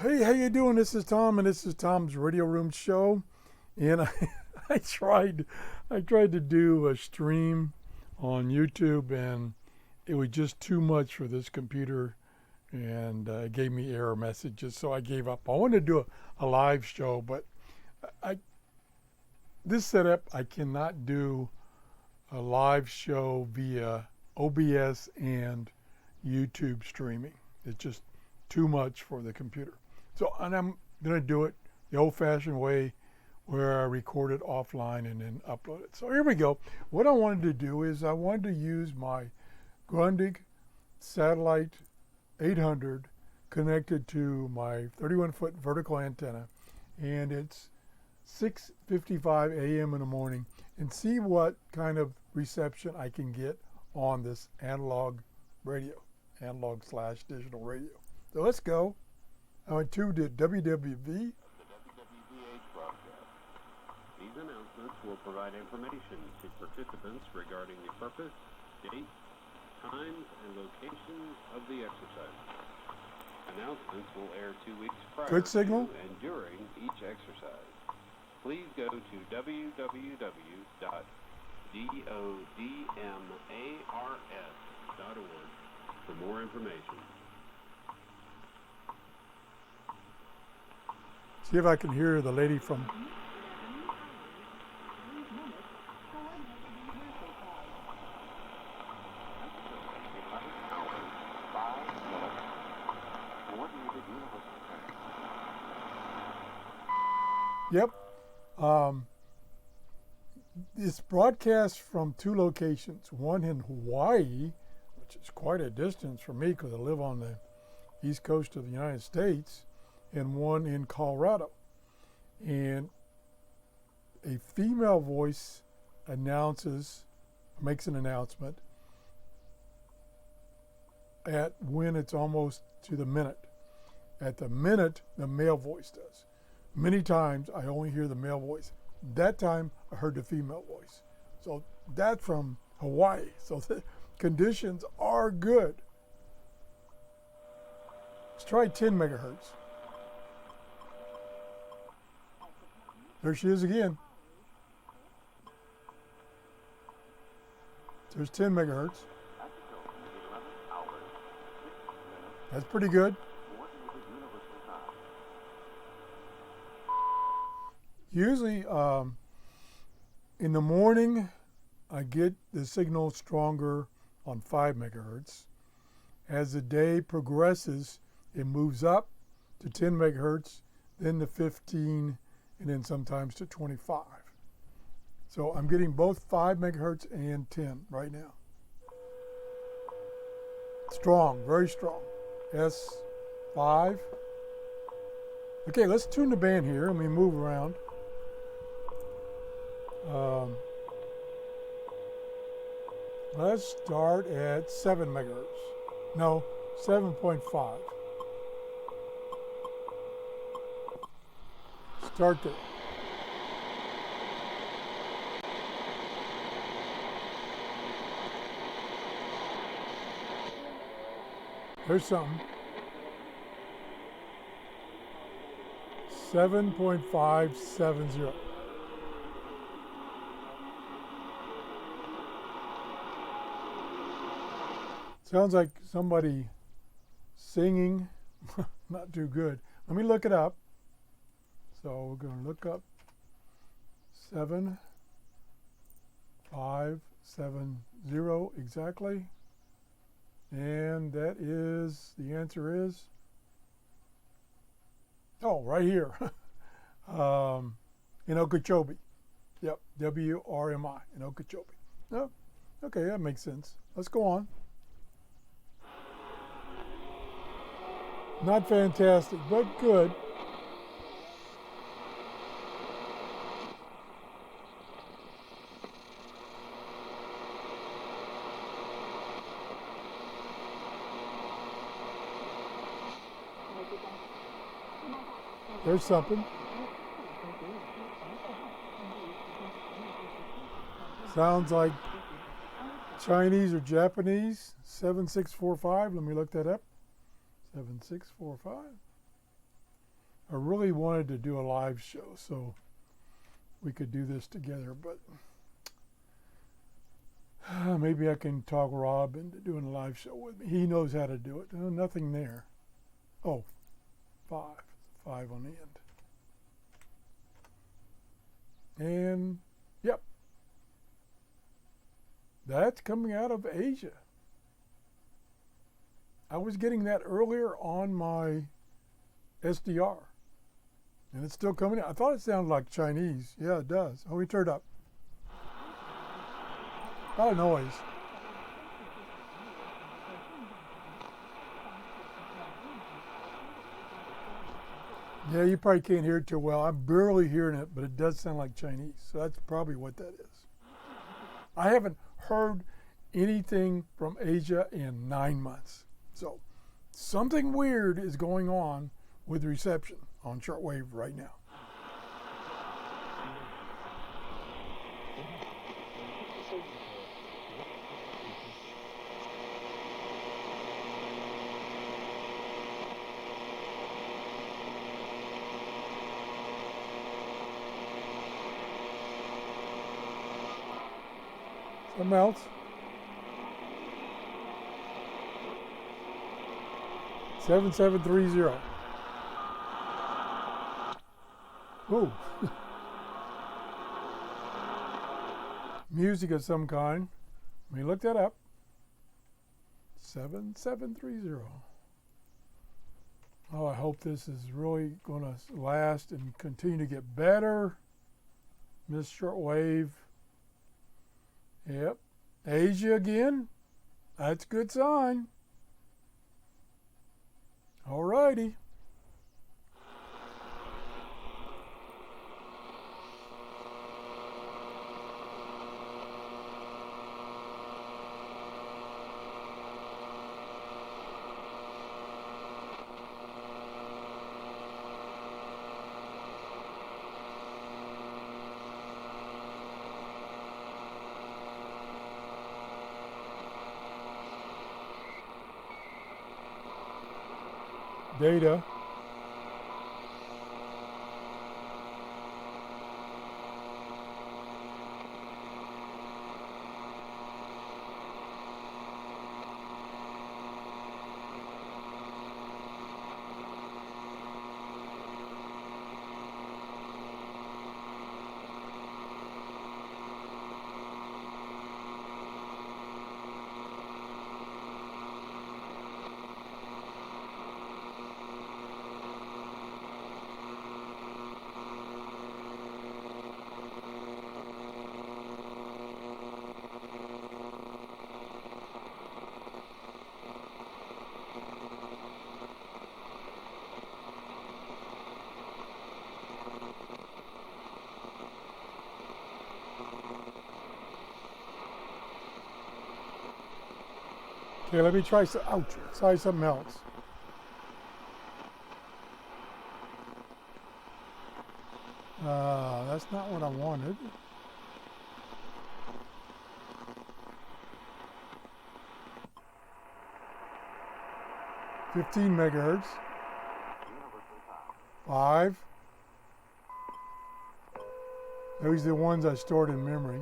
Hey, how you doing? This is Tom, and this is Tom's Radio Room Show. And I tried, I tried to do a stream on YouTube, and it was just too much for this computer, and it gave me error messages, so I gave up. I wanted to do a live show, but I this setup I cannot do a live show via OBS and YouTube streaming. It's just too much for the computer. So, and I'm going to do it the old-fashioned way where I record it offline and then upload it. So here we go. What I wanted to do is I wanted to use my Grundig Satellite 800 connected to my 31-foot vertical antenna, and it's 6:55 a.m. in the morning, and see what kind of reception I can get on this analog radio, analog/digital radio. So let's go. I went to the WWV. The WWVH broadcast. These announcements will provide information to participants regarding the purpose, date, times, and locations of the exercise. Announcements will air 2 weeks prior Good signal. to and during each exercise. Please go to www.dodmars.org for more information. See if I can hear the lady from. Yep. It's broadcast from two locations, one in Hawaii, which is quite a distance for me because I live on the east coast of the United States, and one in Colorado. And a female voice makes an announcement at when it's almost to the minute. At the minute, the male voice does. Many times I only hear the male voice. That time I heard the female voice. So that's from Hawaii. So the conditions are good. Let's try 10 megahertz. There she is again. There's 10 megahertz. That's pretty good. Usually in the morning, I get the signal stronger on 5 megahertz. As the day progresses, it moves up to 10 megahertz, then to 15, and then sometimes to 25. So I'm getting both 5 megahertz and 10 right now. Strong, very strong. S5. Okay, let's tune the band here and we move around. Let's start at 7 megahertz. No, 7.5. Start there. There's something. 7.570. Sounds like somebody singing. Not too good. Let me look it up. So we're going to look up 7570 exactly. And that is, the answer is, oh, right here. In Okeechobee. Yep, WRMI in Okeechobee. Oh, okay, that makes sense. Let's go on. Not fantastic, but good. There's something. Sounds like Chinese or Japanese. 7645. Let me look that up. 7645. I really wanted to do a live show so we could do this together, but maybe I can talk Rob into doing a live show with me. He knows how to do it. Nothing there. Oh, 5. 5 on the end. And, yep. That's coming out of Asia. I was getting that earlier on my SDR. And it's still coming out. I thought it sounded like Chinese. Yeah, it does. Oh, we turned up. A lot of noise. Yeah, you probably can't hear it too well. I'm barely hearing it, but it does sound like Chinese. So that's probably what that is. I haven't heard anything from Asia in 9 months. So something weird is going on with reception on shortwave right now. Something else? 7730. Ooh. Music of some kind. Let me look that up. 7730. Oh, I hope this is really going to last and continue to get better. Miss Shortwave. Yep. Asia again. That's a good sign. All righty. Data. Okay, let me try try something else. That's not what I wanted. $15 megahertz. 5. Those are the ones I stored in memory.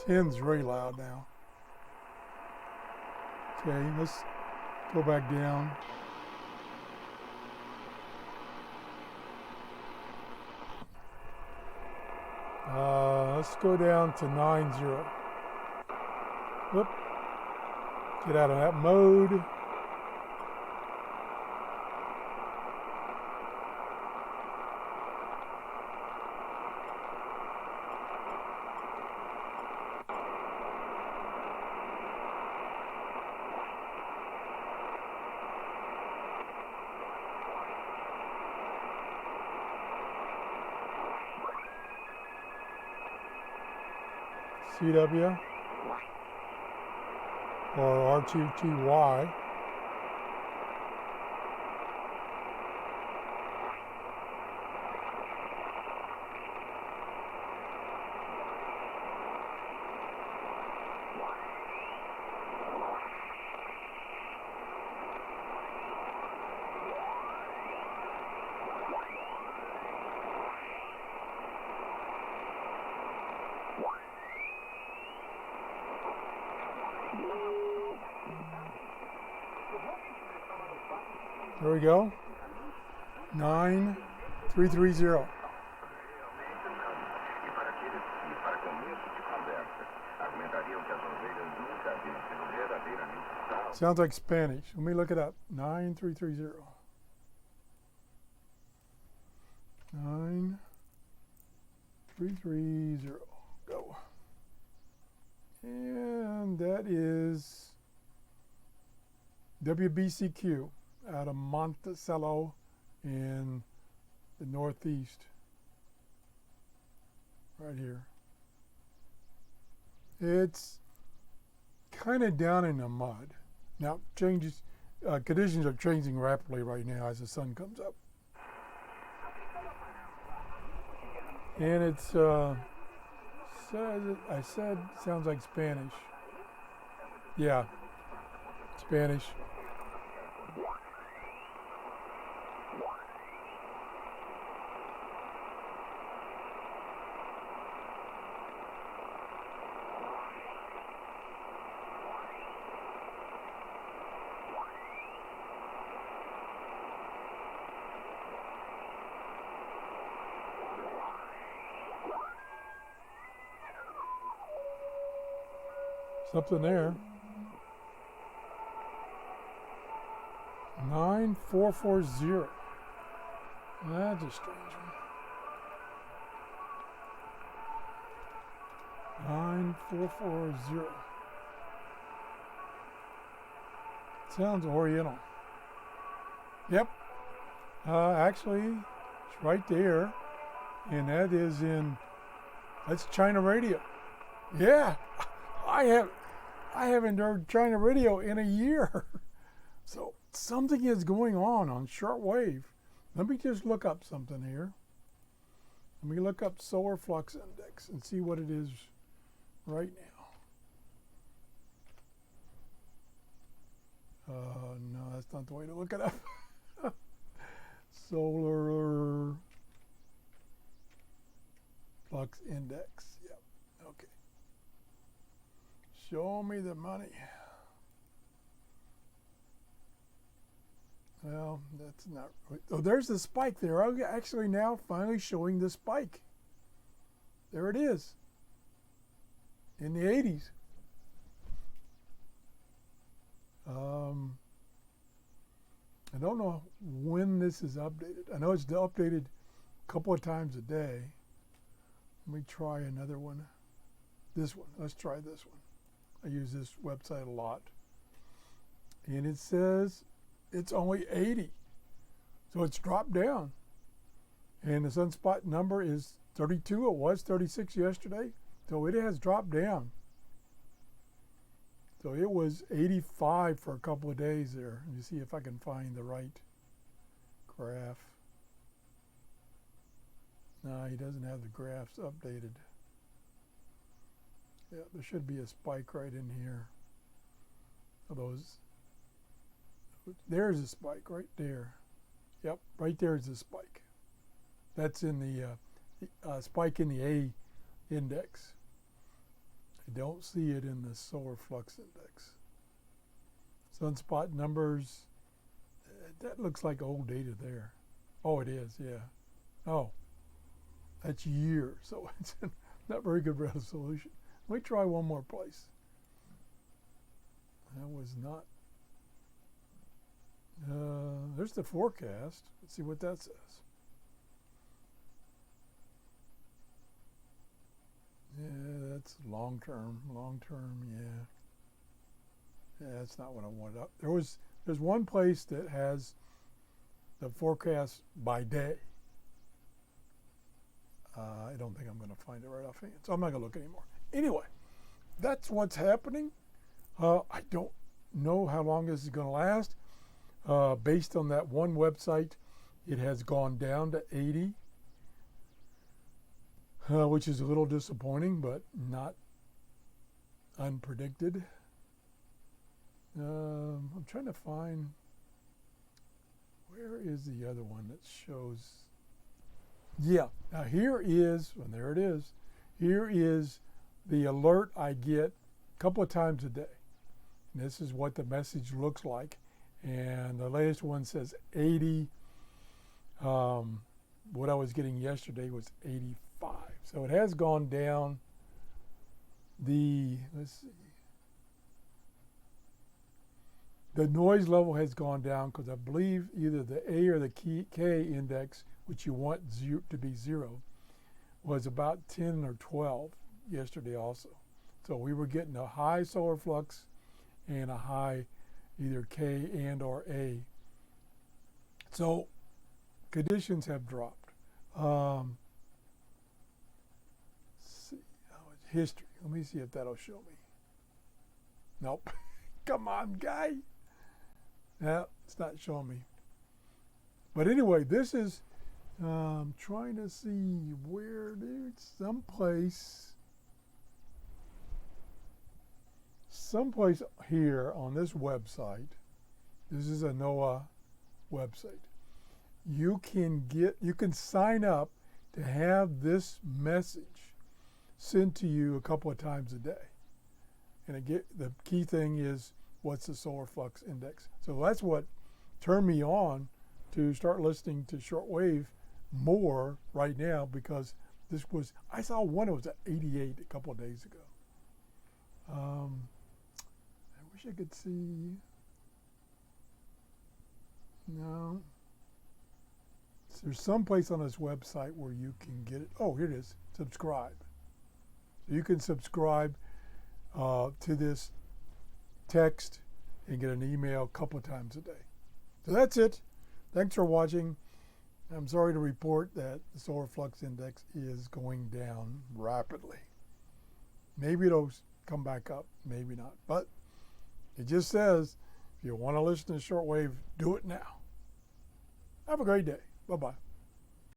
10's really loud now. Okay, let's go back down. Let's go down to 90. Whoop. Get out of that mode. CW or R2TY. There we go. 9330. Sounds like Spanish. Let me look it up. 9330. 9330. Go. And that is WBCQ out of Monticello in the Northeast. Right here. It's kind of down in the mud. Now, conditions are changing rapidly right now as the sun comes up. And it's, sounds like Spanish. Yeah, Spanish. Something there. 9440. That's a strange one. 9440. Sounds Oriental. Yep. Actually, it's right there, and that's China radio. Yeah, I haven't heard China radio in a year. So something is going on shortwave. Let me just look up something here. Let me look up solar flux index and see what it is right now. No, that's not the way to look it up. Solar flux index. Yep. Okay. Show me the money. Well, that's not right. Oh, there's the spike there. I'm actually now finally showing the spike. There it is. In the 80s. I don't know when this is updated. I know it's updated a couple of times a day. Let me try another one. This one. Let's try this one. I use this website a lot. And it says it's only 80. So it's dropped down. And the sunspot number is 32. It was 36 yesterday. So it has dropped down. So it was 85 for a couple of days there. Let me see if I can find the right graph. No, he doesn't have the graphs updated. Yeah, there should be a spike right in here. There's a spike right there. Yep, right there is a spike. That's in the spike in the A index. I don't see it in the solar flux index. Sunspot numbers, that looks like old data there. Oh, it is, yeah. Oh, that's year, so it's not very good resolution. Let me try one more place. That was not. There's the forecast. Let's see what that says. Yeah, that's long term, yeah. Yeah, that's not what I wanted. There's one place that has the forecast by day. I don't think I'm going to find it right offhand, so I'm not going to look anymore. Anyway, that's what's happening. I don't know how long this is going to last. Based on that one website, it has gone down to 80. Which is a little disappointing, but not unpredicted. I'm trying to find, where is the other one that shows? Yeah, now here is, and there it is, here is the alert I get a couple of times a day. And this is what the message looks like and the latest one says 80. What I was getting yesterday was 85. So it has gone down. Let's see. The noise level has gone down because I believe either the A or the K index, which you want to be 0, was about 10 or 12 yesterday also. So we were getting a high solar flux and a high either K and or A. So conditions have dropped. Let's see, history. Let me see if that'll show me. Nope. Come on, guy. No, it's not showing me. But anyway, this is trying to see where, dude, someplace here on this website. This is a NOAA website. You can sign up to have this message sent to you a couple of times a day. And the key thing is, what's the solar flux index? So that's what turned me on to start listening to shortwave more right now, because I saw one that was at 88 a couple of days ago. I wish I could see. No. There's some place on this website where you can get it. Oh, here it is. Subscribe. So you can subscribe to this text and get an email a couple of times a day. So that's it. Thanks for watching. I'm sorry to report that the solar flux index is going down rapidly. Maybe it'll come back up, maybe not. But it just says, if you want to listen to shortwave, do it now. Have a great day. Bye-bye.